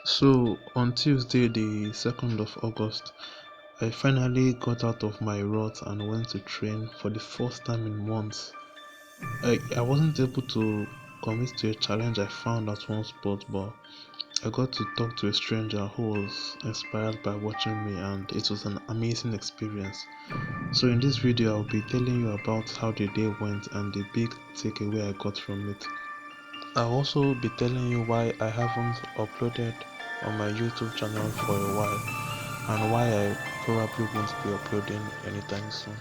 So on Tuesday, the 2nd of August, I finally got out of my rut and went to train for the first time in months. I wasn't able to commit to a challenge I found at one spot, but I got to talk to a stranger who was inspired by watching me, and it was an amazing experience. So in this video, I'll be telling you about how the day went and the big takeaway I got from it. I'll also be telling you why I haven't uploaded on my YouTube channel for a while and why I probably won't be uploading anytime soon.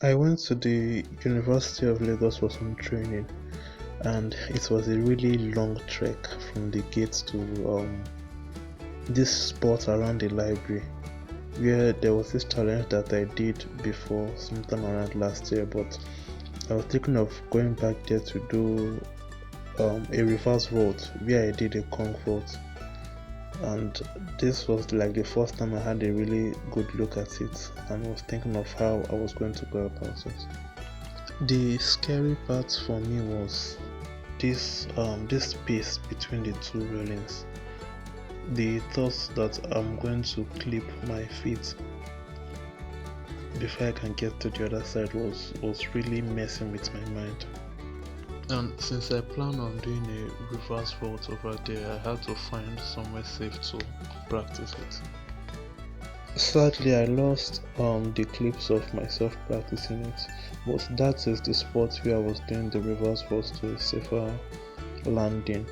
I went to the University of Lagos for some training, and it was a really long trek from the gate to this spot around the library, where there was this challenge that I did before sometime around last year, but I was thinking of going back there to do a reverse vault where I did a conch vault, and this was like the first time I had a really good look at it, and I was thinking of how I was going to go about it. The scary part for me was this space between the two railings. The thought that I'm going to clip my feet before I can get to the other side was really messing with my mind. And since I plan on doing a reverse vault over there, I had to find somewhere safe to practice it. Sadly, I lost the clips of myself practicing it, but that is the spot where I was doing the reverse vault to a safer landing.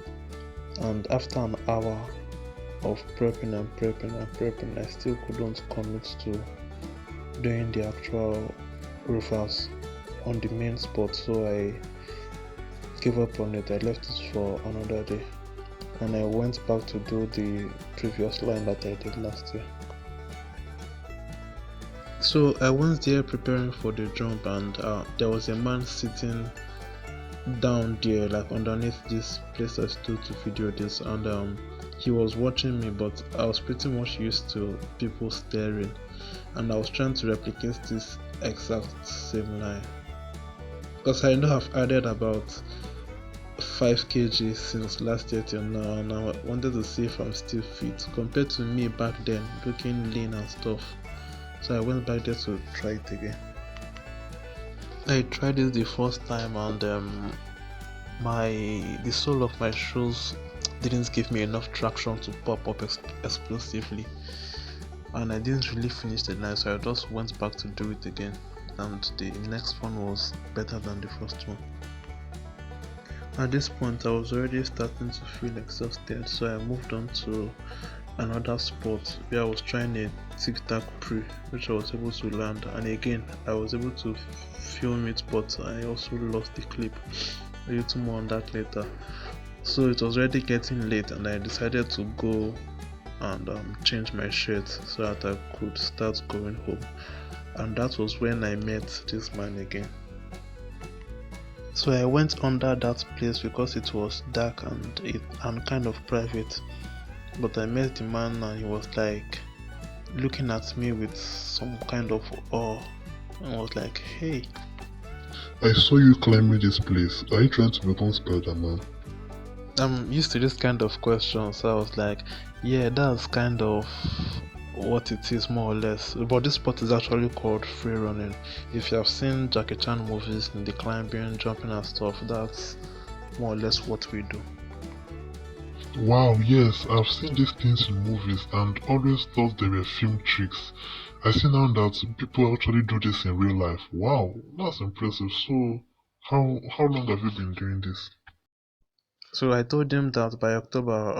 And after an hour of prepping, I still couldn't commit to doing the actual reverse on the main spot, so I gave up on it. I left it for another day, and I went back to do the previous line that I did last year. So I was there preparing for the jump, and there was a man sitting down there, like underneath this place I stood to video this, and he was watching me, but I was pretty much used to people staring, and I was trying to replicate this exact same line, because I know I've added about 5 kg since last year till now, and I wanted to see if I'm still fit compared to me back then looking lean and stuff. So I went back there to try it again. I tried it the first time, and the sole of my shoes didn't give me enough traction to pop up explosively, and I didn't really finish the line, so I just went back to do it again, and the next one was better than the first one. At this point I was already starting to feel exhausted, so I moved on to another spot where I was trying a tic-tac pre, which I was able to land, and again I was able to film it, but I also lost the clip. A little more on that later. So it was already getting late, and I decided to go and change my shirt so that I could start going home, and that was when I met this man again. So I went under that place because it was dark and kind of private, but I met the man and he was like looking at me with some kind of awe, and I was like, hey. I saw you climbing this place. Are you trying to become Spider-Man? I'm used to this kind of question, so I was like, yeah, that's kind of what it is, more or less. But this sport is actually called free running. If you have seen Jackie Chan movies in the climbing, jumping and stuff, that's more or less what we do. Wow, yes, I've seen these things in movies and always thought they were film tricks. I see now that people actually do this in real life. Wow, that's impressive. So, how long have you been doing this? So I told him that by October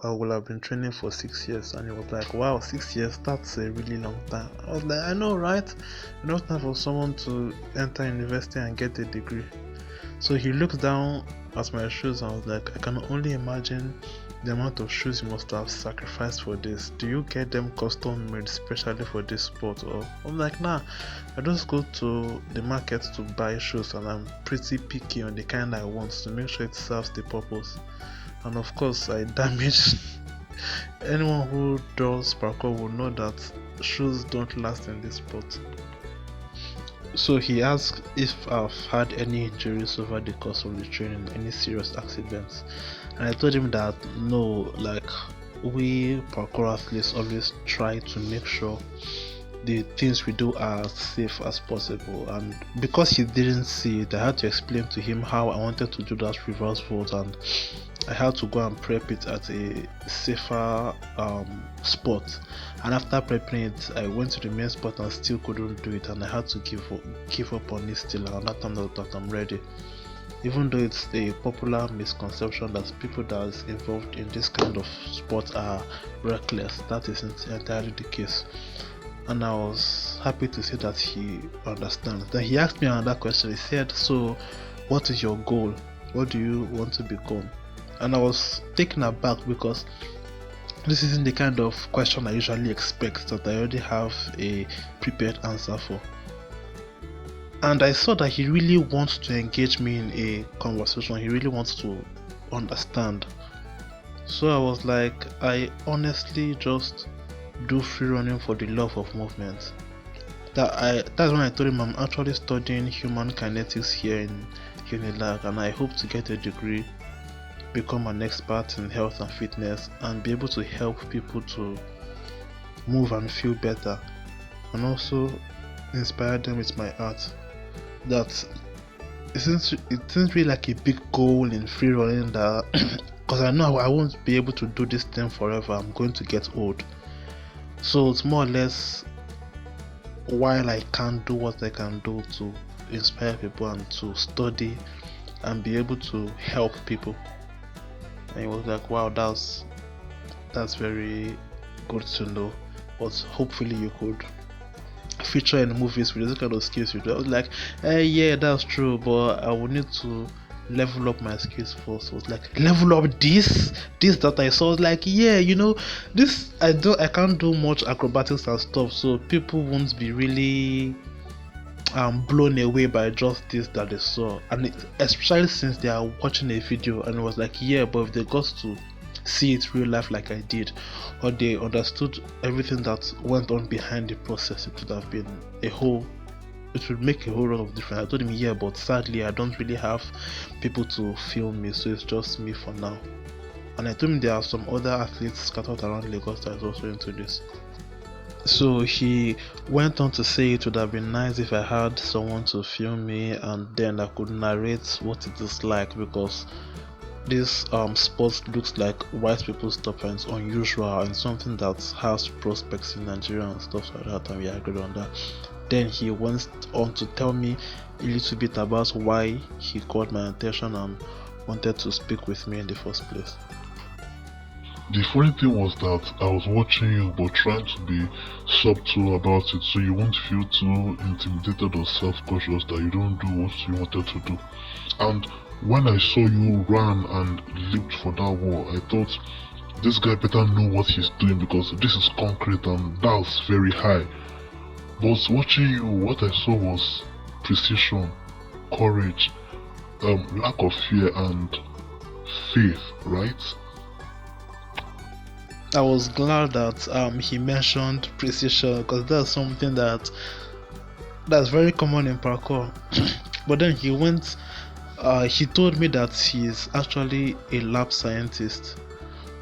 I will have been training for 6 years, and he was like, wow, 6 years, that's a really long time. I was like, I know, right? Enough time for someone to enter university and get a degree. So he looked down at my shoes and was like, I can only imagine the amount of shoes you must have sacrificed for this. Do you get them custom made specially for this sport? Or I'm like, nah, I just go to the market to buy shoes, and I'm pretty picky on the kind I want to make sure it serves the purpose. And of course I damaged anyone who does parkour will know that shoes don't last in this sport. So he asked if I've had any injuries over the course of the training, any serious accidents. And I told him that no, like we parkour athletes always try to make sure the things we do are as safe as possible. And because he didn't see it, I had to explain to him how I wanted to do that reverse vault, and I had to go and prep it at a safer spot. And after prepping it, I went to the main spot and still couldn't do it, and I had to give up on it still. And that time that I'm ready. Even though it's a popular misconception that people that is involved in this kind of sport are reckless, that isn't entirely the case. And I was happy to see that he understands. Then he asked me another question. He said, "So, what is your goal? What do you want to become?" And I was taken aback because this isn't the kind of question I usually expect, that I already have a prepared answer for. And I saw that he really wants to engage me in a conversation. He really wants to understand. So I was like, I honestly just do free running for the love of movement. That's when I told him I'm actually studying human kinetics here in Unilag, and I hope to get a degree, become an expert in health and fitness, and be able to help people to move and feel better, and also inspire them with my art. That it seems really like a big goal in free running, that because I know I won't be able to do this thing forever. I'm going to get old. So it's more or less, while I can't do what I can do to inspire people and to study and be able to help people. And it was like, wow, that's very good to know. But hopefully you could feature in movies with this kind of skills you do. I was like, yeah, that's true, but I will need to level up my skills first. So it's like, level up this that I saw. I was like, yeah, this I can't do much acrobatics and stuff, so people won't be really blown away by just this that they saw. And especially since they are watching a video, and it was like, yeah, but if they got to see it real life like I did, or they understood everything that went on behind the process, it would have been it would make a whole lot of difference. I told him, yeah, but sadly I don't really have people to film me, so it's just me for now. And I told him there are some other athletes scattered around Lagos that is also into this. So he went on to say it would have been nice if I had someone to film me, and then I could narrate what it is like, because this sport looks like white people's stuff and it's unusual and something that has prospects in Nigeria and stuff like that, and we agreed on that. Then he went on to tell me a little bit about why he caught my attention and wanted to speak with me in the first place. The funny thing was that I was watching you but trying to be subtle about it so you won't feel too intimidated or self-conscious that you don't do what you wanted to do. And when I saw you run and leaped for that wall, I thought this guy better know what he's doing, because this is concrete and that's very high. But watching you, what I saw was precision, courage, lack of fear and faith, right? I was glad that he mentioned precision, because that's something that's very common in parkour. But then he told me that he's actually a lab scientist,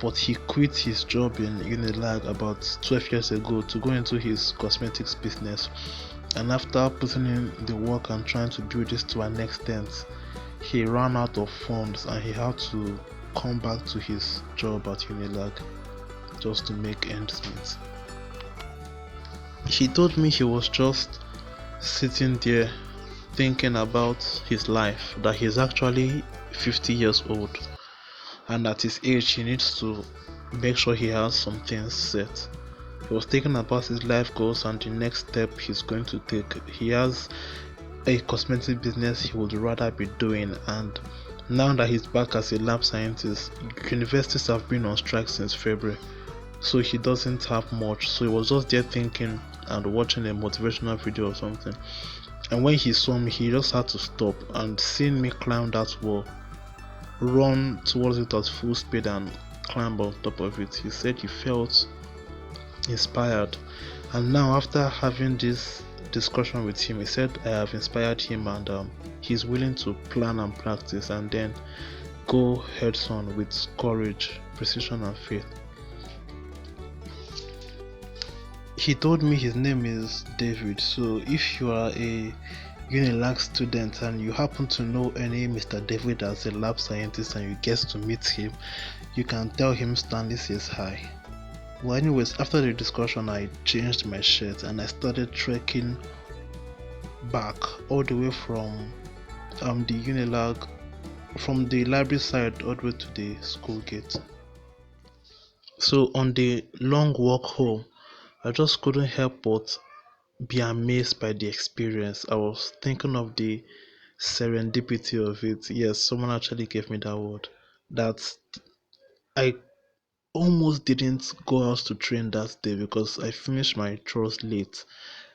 but he quit his job in Unilag about 12 years ago to go into his cosmetics business. And after putting in the work and trying to build this to an extent, he ran out of funds and he had to come back to his job at Unilag just to make ends meet. He told me he was just sitting there thinking about his life, that he's actually 50 years old, and at his age he needs to make sure he has some things set. He was thinking about his life goals and the next step he's going to take. He has a cosmetic business he would rather be doing, and now that he's back as a lab scientist, universities have been on strike since February, so he doesn't have much. So he was just there thinking and watching a motivational video or something, and when he saw me, he just had to stop, and seeing me climb that wall, run towards it at full speed and climb on top of it, he said he felt inspired. And now, after having this discussion with him, he said I have inspired him, and he's willing to plan and practice and then go heads on with courage, precision, and faith. He told me his name is David, so if you are a Unilag student and you happen to know any Mr. David as a lab scientist and you get to meet him, you can tell him Stanley says hi. Well, anyways, after the discussion, I changed my shirt and I started trekking back all the way from the Unilag, from the library side all the way to the school gate. So on the long walk home, I just couldn't help but be amazed by the experience. I was thinking of the serendipity of it. Yes, someone actually gave me that word. That I almost didn't go out to train that day because I finished my chores late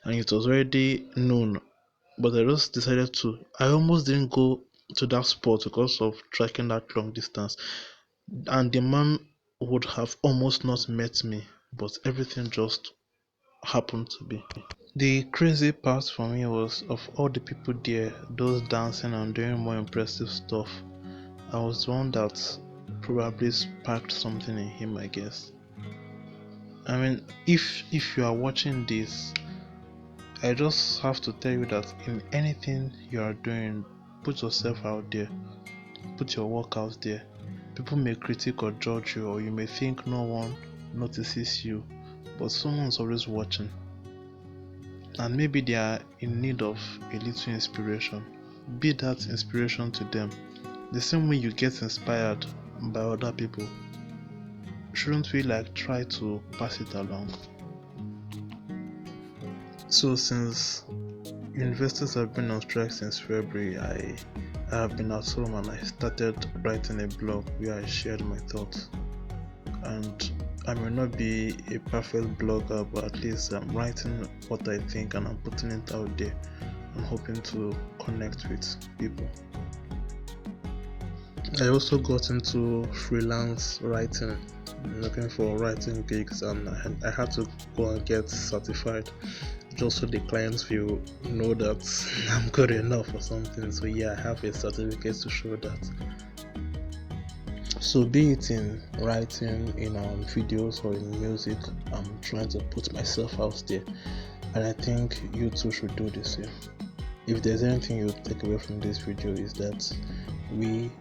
and it was already noon. But I just decided to. I almost didn't go to that spot because of trekking that long distance. And the man would have almost not met me, but everything just happened to be. The crazy part for me was of all the people there, those dancing and doing more impressive stuff, I was the one that probably sparked something in him, I guess. I mean, if you are watching this, I just have to tell you that in anything you are doing, put yourself out there, put your work out there. People may critique or judge you, or you may think no one notices you, but someone's always watching. And maybe they are in need of a little inspiration. Be that inspiration to them. The same way you get inspired by other people, shouldn't we try to pass it along? So since universities have been on strike since February, I have been at home and I started writing a blog where I shared my thoughts. And I may not be a perfect blogger, but at least I'm writing what I think and I'm putting it out there. I'm hoping to connect with people. I also got into freelance writing, looking for writing gigs, and I had to go and get certified just so the clients will know that I'm good enough or something. So yeah, I have a certificate to show that. So be it in writing, in videos, or in music, I'm trying to put myself out there, and I think you too should do the same. If there's anything you take away from this video, is that we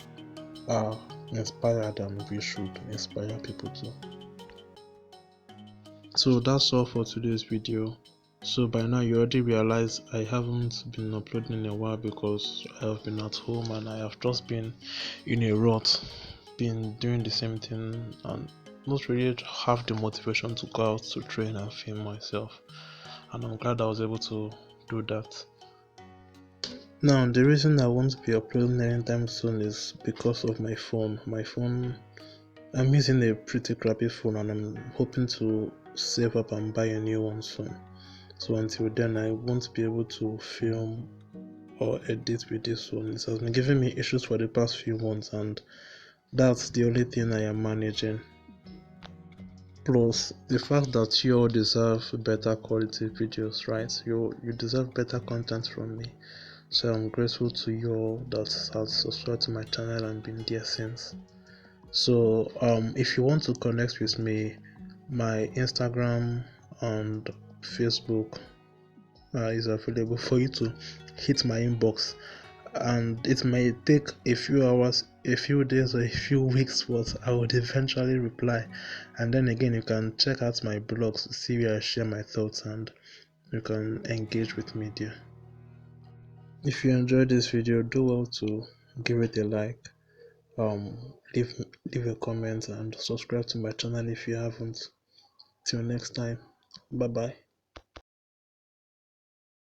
are inspired and we should inspire people too. So that's all for today's video. So by now you already realize I haven't been uploading in a while because I have been at home and I have just been in a rut, been doing the same thing and not really have the motivation to go out to train and film myself, and I'm glad I was able to do that. Now the reason I won't be uploading anytime soon is because of my phone. I'm using a pretty crappy phone and I'm hoping to save up and buy a new one soon. So until then I won't be able to film or edit with this one. It has been giving me issues for the past few months and that's the only thing I am managing. Plus the fact that you all deserve better quality videos, right? You deserve better content from me. So I'm grateful to you all that has subscribed to my channel and been there since. So if you want to connect with me, my Instagram and Facebook is available for you to hit my inbox, and it may take a few hours, a few days, or a few weeks, but I would eventually reply. And then again, you can check out my blogs to see where I share my thoughts and you can engage with me there. If you enjoyed this video, do well to give it a like, leave a comment and subscribe to my channel if you haven't. Till next time, bye bye.